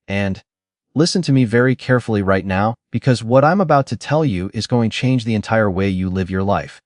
And listen to me very carefully right now, because what I'm about to tell you is going to change the entire way you live your life.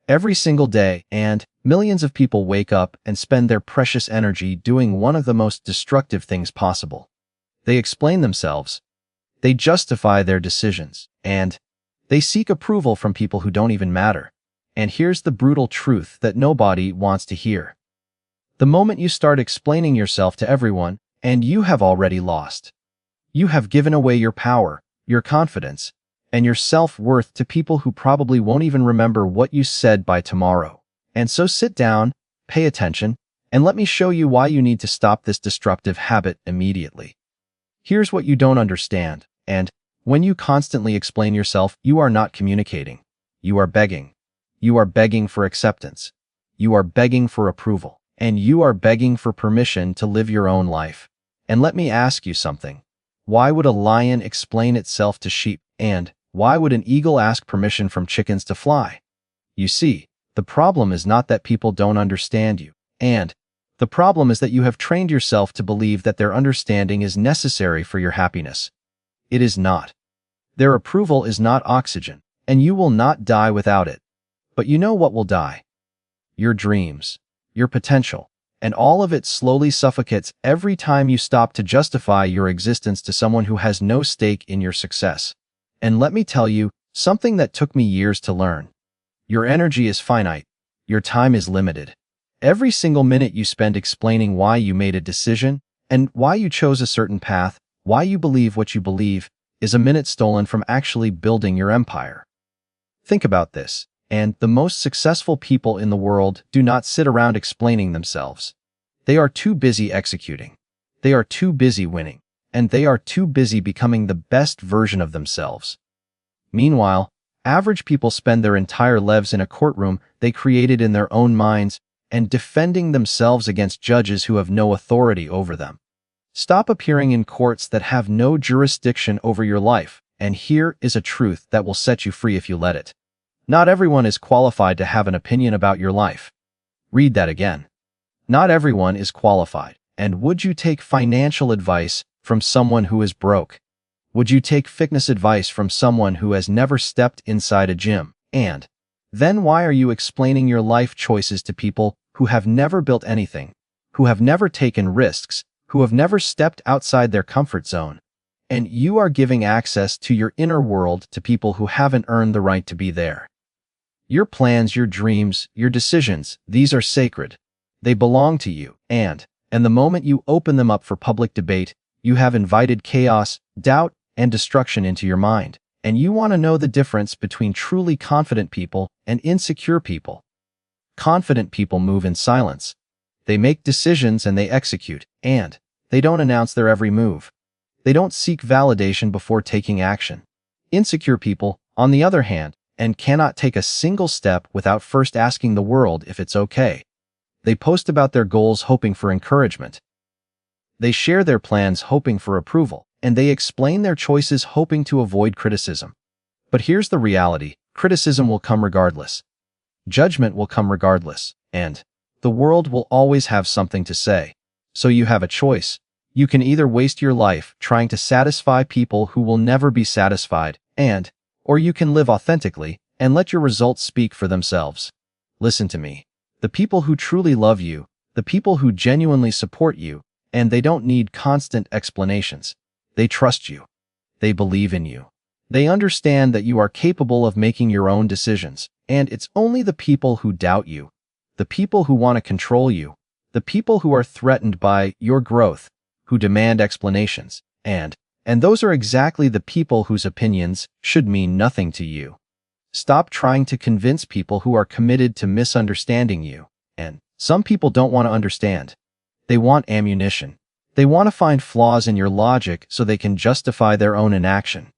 Every single day, and millions of people wake up and spend their precious energy doing one of the most destructive things possible. They explain themselves, they justify their decisions, and they seek approval from people who don't even matter. And here's the brutal truth that nobody wants to hear. The moment you start explaining yourself to everyone, and you have already lost. You have given away your power, your confidence, and your self-worth to people who probably won't even remember what you said by tomorrow. And so sit down, pay attention, and let me show you why you need to stop this destructive habit immediately. Here's what you don't understand, and when you constantly explain yourself, you are not communicating. You are begging. You are begging for acceptance. You are begging for approval. And you are begging for permission to live your own life. And let me ask you something. Why would a lion explain itself to sheep? And why would an eagle ask permission from chickens to fly? You see, the problem is not that people don't understand you. And the problem is that you have trained yourself to believe that their understanding is necessary for your happiness. It is not. Their approval is not oxygen, and you will not die without it. But you know what will die? Your dreams, your potential, and all of it slowly suffocates every time you stop to justify your existence to someone who has no stake in your success. And let me tell you something that took me years to learn. Your energy is finite. Your time is limited. Every single minute you spend explaining why you made a decision and why you chose a certain path, why you believe what you believe, is a minute stolen from actually building your empire. Think about this. And the most successful people in the world do not sit around explaining themselves. They are too busy executing. They are too busy winning. And they are too busy becoming the best version of themselves. Meanwhile, average people spend their entire lives in a courtroom they created in their own minds and defending themselves against judges who have no authority over them. Stop appearing in courts that have no jurisdiction over your life, and here is a truth that will set you free if you let it. Not everyone is qualified to have an opinion about your life. Read that again. Not everyone is qualified. And would you take financial advice from someone who is broke? Would you take fitness advice from someone who has never stepped inside a gym? And then why are you explaining your life choices to people who have never built anything, who have never taken risks, who have never stepped outside their comfort zone? And you are giving access to your inner world to people who haven't earned the right to be there. Your plans, your dreams, your decisions, these are sacred. They belong to you, and the moment you open them up for public debate, you have invited chaos, doubt, and destruction into your mind. And you want to know the difference between truly confident people and insecure people. Confident people move in silence. They make decisions and they execute, and they don't announce their every move. They don't seek validation before taking action. Insecure people, on the other hand, and cannot take a single step without first asking the world if it's okay. They post about their goals hoping for encouragement. They share their plans hoping for approval, and they explain their choices hoping to avoid criticism. But here's the reality: criticism will come regardless. Judgment will come regardless, and the world will always have something to say. So you have a choice. You can either waste your life trying to satisfy people who will never be satisfied, or you can live authentically and let your results speak for themselves. Listen to me. The people who truly love you, the people who genuinely support you, and they don't need constant explanations. They trust you. They believe in you. They understand that you are capable of making your own decisions, and it's only the people who doubt you, the people who want to control you, the people who are threatened by your growth, who demand explanations, and those are exactly the people whose opinions should mean nothing to you. Stop trying to convince people who are committed to misunderstanding you. And some people don't want to understand. They want ammunition. They want to find flaws in your logic so they can justify their own inaction.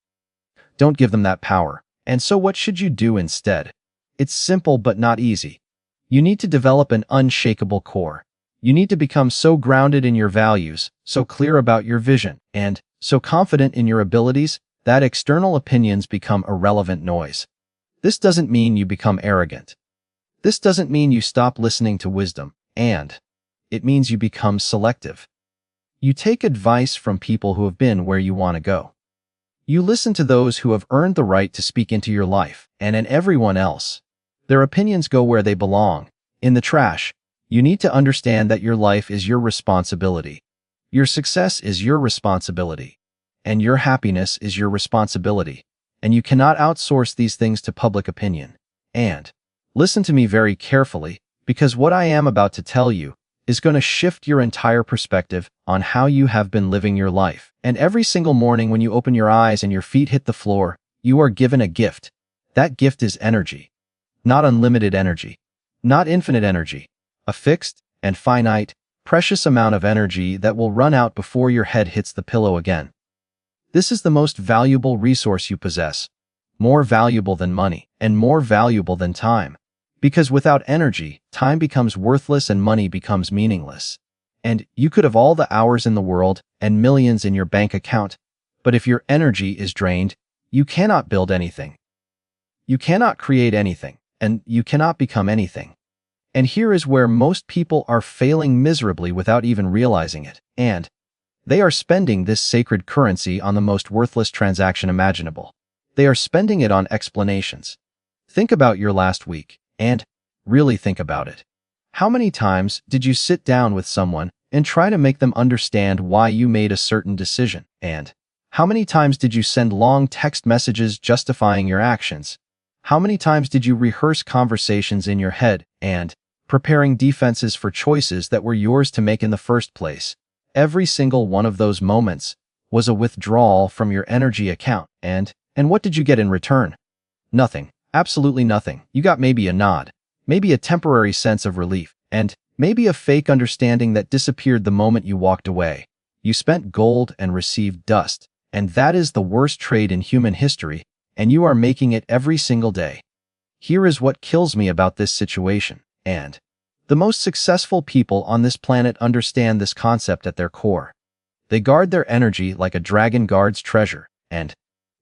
Don't give them that power. And so what should you do instead? It's simple but not easy. You need to develop an unshakable core. You need to become so grounded in your values, so clear about your vision, and so confident in your abilities that external opinions become irrelevant noise. This doesn't mean you become arrogant. This doesn't mean you stop listening to wisdom, and it means you become selective. You take advice from people who have been where you want to go. You listen to those who have earned the right to speak into your life, and in everyone else. Their opinions go where they belong, in the trash. You need to understand that your life is your responsibility. Your success is your responsibility. And your happiness is your responsibility. And you cannot outsource these things to public opinion. And listen to me very carefully, because what I am about to tell you is going to shift your entire perspective on how you have been living your life. And every single morning when you open your eyes and your feet hit the floor, you are given a gift. That gift is energy. Not unlimited energy. Not infinite energy. A fixed and finite, precious amount of energy that will run out before your head hits the pillow again. This is the most valuable resource you possess. More valuable than money, and more valuable than time. Because without energy, time becomes worthless and money becomes meaningless. And you could have all the hours in the world and millions in your bank account, but if your energy is drained, you cannot build anything. You cannot create anything, and you cannot become anything. And here is where most people are failing miserably without even realizing it. And they are spending this sacred currency on the most worthless transaction imaginable. They are spending it on explanations. Think about your last week, and really think about it. How many times did you sit down with someone and try to make them understand why you made a certain decision? And how many times did you send long text messages justifying your actions? How many times did you rehearse conversations in your head and preparing defenses for choices that were yours to make in the first place? Every single one of those moments was a withdrawal from your energy account. And what did you get in return? Nothing. Absolutely nothing. You got maybe a nod, maybe a temporary sense of relief, and maybe a fake understanding that disappeared the moment you walked away. You spent gold and received dust, and that is the worst trade in human history, and you are making it every single day. Here is what kills me about this situation, and the most successful people on this planet understand this concept at their core. They guard their energy like a dragon guards treasure, and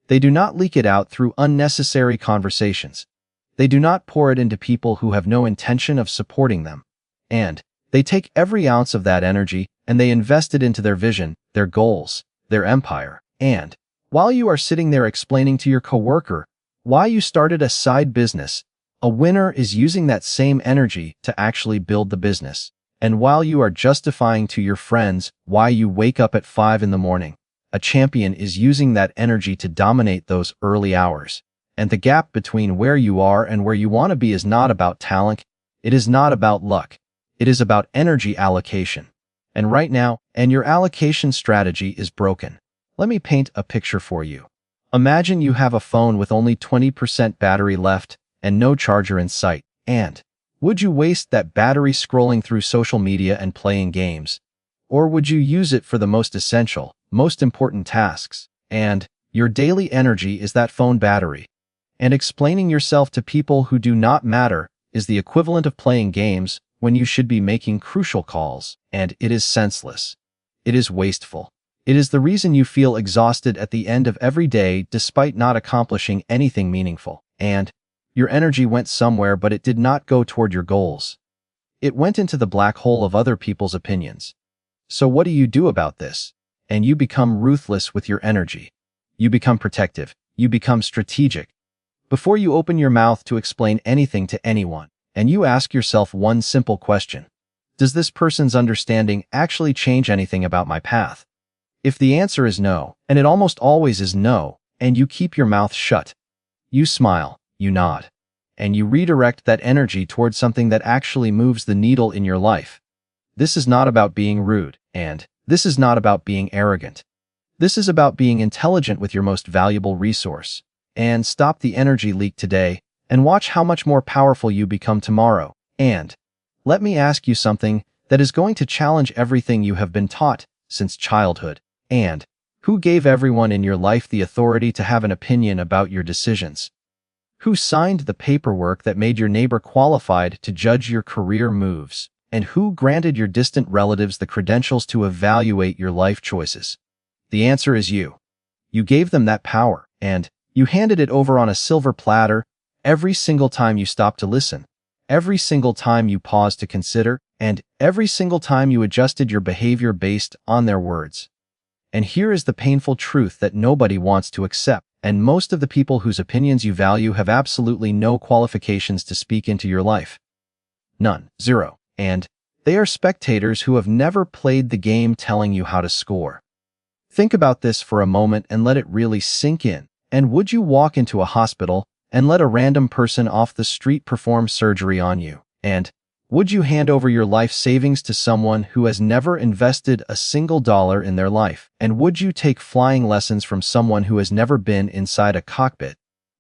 they do not leak it out through unnecessary conversations. They do not pour it into people who have no intention of supporting them. And they take every ounce of that energy and they invest it into their vision, their goals, their empire. And while you are sitting there explaining to your coworker why you started a side business, a winner is using that same energy to actually build the business. And while you are justifying to your friends why you wake up at 5 in the morning, a champion is using that energy to dominate those early hours. And the gap between where you are and where you want to be is not about talent. It is not about luck. It is about energy allocation. And right now, your allocation strategy is broken. Let me paint a picture for you. Imagine you have a phone with only 20% battery left and no charger in sight. And would you waste that battery scrolling through social media and playing games? Or would you use it for the most essential, most important tasks? And your daily energy is that phone battery. And explaining yourself to people who do not matter is the equivalent of playing games when you should be making crucial calls. And it is senseless. It is wasteful. It is the reason you feel exhausted at the end of every day despite not accomplishing anything meaningful. And your energy went somewhere, but it did not go toward your goals. It went into the black hole of other people's opinions. So what do you do about this? And you become ruthless with your energy. You become protective. You become strategic. Before you open your mouth to explain anything to anyone, and you ask yourself one simple question: does this person's understanding actually change anything about my path? If the answer is no, and it almost always is no, and you keep your mouth shut, you smile, you nod, and you redirect that energy towards something that actually moves the needle in your life. This is not about being rude, and this is not about being arrogant. This is about being intelligent with your most valuable resource. And stop the energy leak today, and watch how much more powerful you become tomorrow. And let me ask you something that is going to challenge everything you have been taught since childhood. And who gave everyone in your life the authority to have an opinion about your decisions? Who signed the paperwork that made your neighbor qualified to judge your career moves? And who granted your distant relatives the credentials to evaluate your life choices? The answer is you. You gave them that power, and you handed it over on a silver platter every single time you stopped to listen, every single time you paused to consider, and every single time you adjusted your behavior based on their words. And here is the painful truth that nobody wants to accept, and most of the people whose opinions you value have absolutely no qualifications to speak into your life. None. Zero. And they are spectators who have never played the game telling you how to score. Think about this for a moment and let it really sink in. And would you walk into a hospital and let a random person off the street perform surgery on you? And would you hand over your life savings to someone who has never invested a single dollar in their life? And would you take flying lessons from someone who has never been inside a cockpit?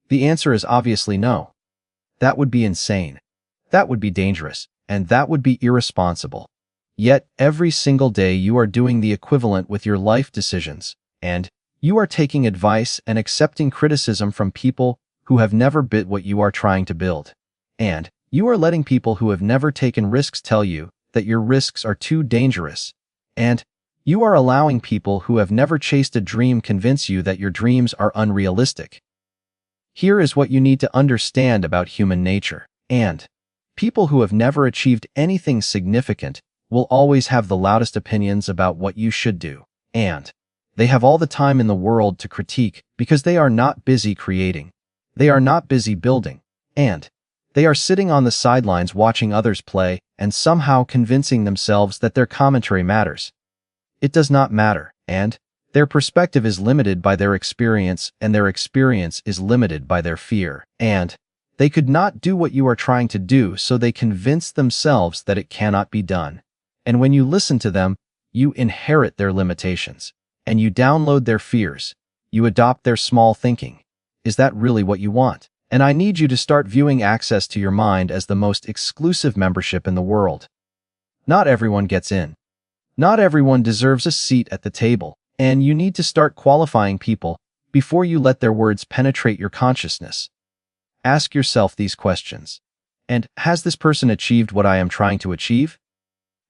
The answer is obviously no. That would be insane. That would be dangerous, and that would be irresponsible. Yet, every single day you are doing the equivalent with your life decisions, and you are taking advice and accepting criticism from people who have never built what you are trying to build. And you are letting people who have never taken risks tell you that your risks are too dangerous. And you are allowing people who have never chased a dream convince you that your dreams are unrealistic. Here is what you need to understand about human nature. And people who have never achieved anything significant will always have the loudest opinions about what you should do. And they have all the time in the world to critique because they are not busy creating. They are not busy building. And they are sitting on the sidelines watching others play and somehow convincing themselves that their commentary matters. It does not matter, and their perspective is limited by their experience, and their experience is limited by their fear. And they could not do what you are trying to do, so they convince themselves that it cannot be done. And when you listen to them, you inherit their limitations, and you download their fears. You adopt their small thinking. Is that really what you want? And I need you to start viewing access to your mind as the most exclusive membership in the world. Not everyone gets in. Not everyone deserves a seat at the table, and you need to start qualifying people before you let their words penetrate your consciousness. Ask yourself these questions. And has this person achieved what I am trying to achieve?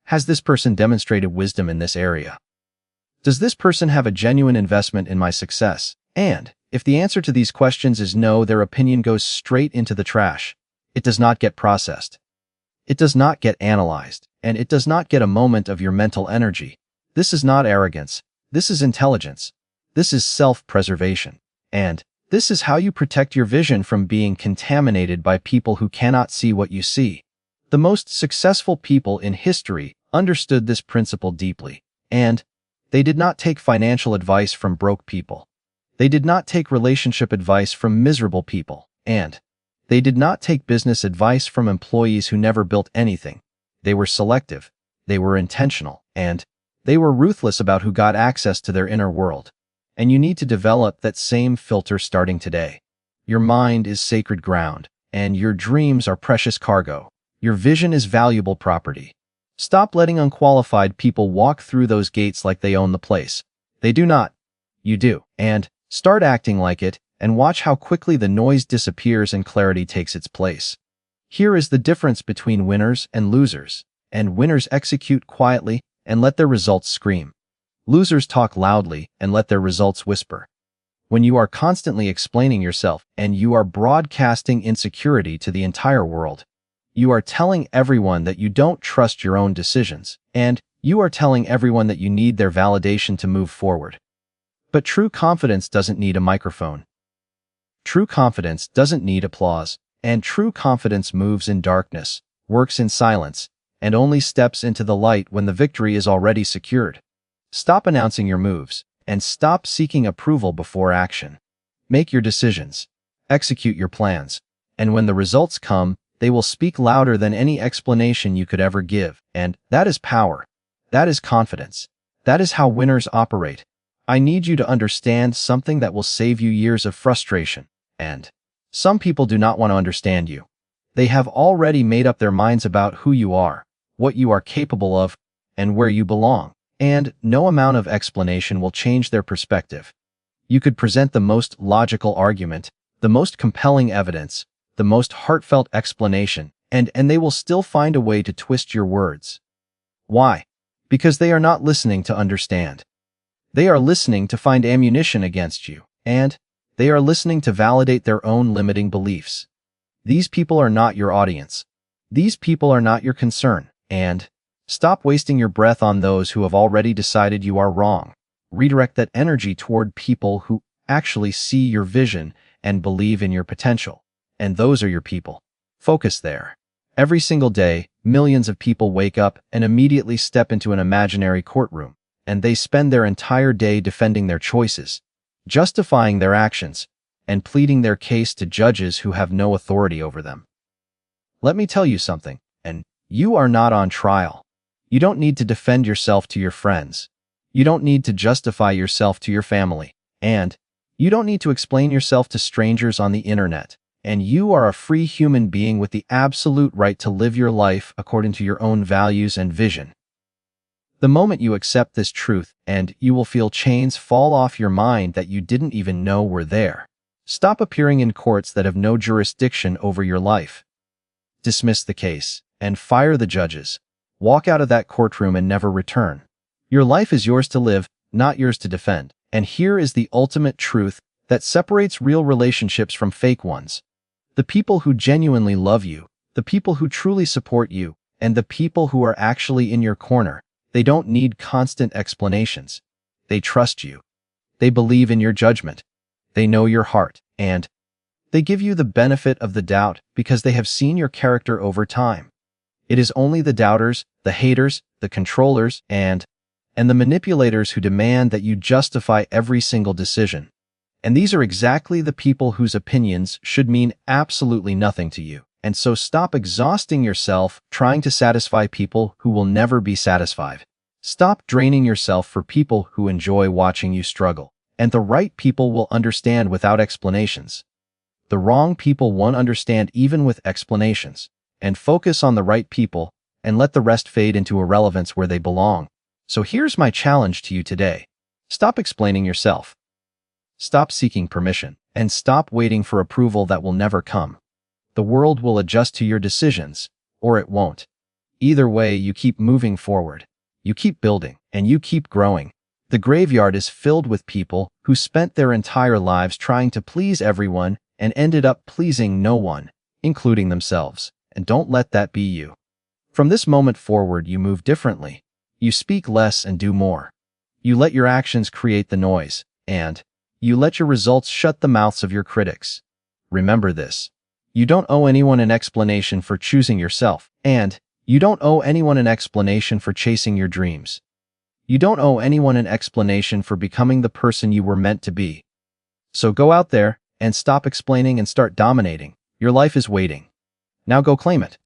Has this person demonstrated wisdom in this area? Does this person have a genuine investment in my success? And if the answer to these questions is no, their opinion goes straight into the trash. It does not get processed. It does not get analyzed, and it does not get a moment of your mental energy. This is not arrogance. This is intelligence. This is self-preservation. And this is how you protect your vision from being contaminated by people who cannot see what you see. The most successful people in history understood this principle deeply, and they did not take financial advice from broke people. They did not take relationship advice from miserable people, and they did not take business advice from employees who never built anything. They were selective, they were intentional, and they were ruthless about who got access to their inner world. And you need to develop that same filter starting today. Your mind is sacred ground, and your dreams are precious cargo. Your vision is valuable property. Stop letting unqualified people walk through those gates like they own the place. They do not. You do. And start acting like it, and watch how quickly the noise disappears and clarity takes its place. Here is the difference between winners and losers. And winners execute quietly and let their results scream. Losers talk loudly and let their results whisper. When you are constantly explaining yourself and you are broadcasting insecurity to the entire world, you are telling everyone that you don't trust your own decisions, and you are telling everyone that you need their validation to move forward. But true confidence doesn't need a microphone. True confidence doesn't need applause, and true confidence moves in darkness, works in silence, and only steps into the light when the victory is already secured. Stop announcing your moves, and stop seeking approval before action. Make your decisions. Execute your plans. And when the results come, they will speak louder than any explanation you could ever give. And that is power. That is confidence. That is how winners operate. I need you to understand something that will save you years of frustration. And some people do not want to understand you. They have already made up their minds about who you are, what you are capable of, and where you belong. And no amount of explanation will change their perspective. You could present the most logical argument, the most compelling evidence, the most heartfelt explanation, and they will still find a way to twist your words. Why? Because they are not listening to understand. They are listening to find ammunition against you, and they are listening to validate their own limiting beliefs. These people are not your audience. These people are not your concern, and Stop wasting your breath on those who have already decided you are wrong. Redirect that energy toward people who actually see your vision and believe in your potential. And those are your people. Focus there. Every single day, millions of people wake up and immediately step into an imaginary courtroom, and they spend their entire day defending their choices, justifying their actions, and pleading their case to judges who have no authority over them. Let me tell you something, and you are not on trial. You don't need to defend yourself to your friends. You don't need to justify yourself to your family. And you don't need to explain yourself to strangers on the internet. And you are a free human being with the absolute right to live your life according to your own values and vision. The moment you accept this truth, and you will feel chains fall off your mind that you didn't even know were there. Stop appearing in courts that have no jurisdiction over your life. Dismiss the case and fire the judges. Walk out of that courtroom and never return. Your life is yours to live, not yours to defend. And here is the ultimate truth that separates real relationships from fake ones. The people who genuinely love you, the people who truly support you, and the people who are actually in your corner, they don't need constant explanations. They trust you. They believe in your judgment. They know your heart, and they give you the benefit of the doubt because they have seen your character over time. It is only the doubters, the haters, the controllers, and the manipulators who demand that you justify every single decision. And these are exactly the people whose opinions should mean absolutely nothing to you. And so stop exhausting yourself trying to satisfy people who will never be satisfied. Stop draining yourself for people who enjoy watching you struggle. And the right people will understand without explanations. The wrong people won't understand even with explanations. And focus on the right people and let the rest fade into irrelevance where they belong. So here's my challenge to you today. Stop explaining yourself. Stop seeking permission, and stop waiting for approval that will never come. The world will adjust to your decisions, or it won't. Either way, you keep moving forward. You keep building, and you keep growing. The graveyard is filled with people who spent their entire lives trying to please everyone and ended up pleasing no one, including themselves. And don't let that be you. From this moment forward, you move differently. You speak less and do more. You let your actions create the noise, and you let your results shut the mouths of your critics. Remember this. You don't owe anyone an explanation for choosing yourself, and you don't owe anyone an explanation for chasing your dreams. You don't owe anyone an explanation for becoming the person you were meant to be. So go out there and stop explaining and start dominating. Your life is waiting. Now go claim it.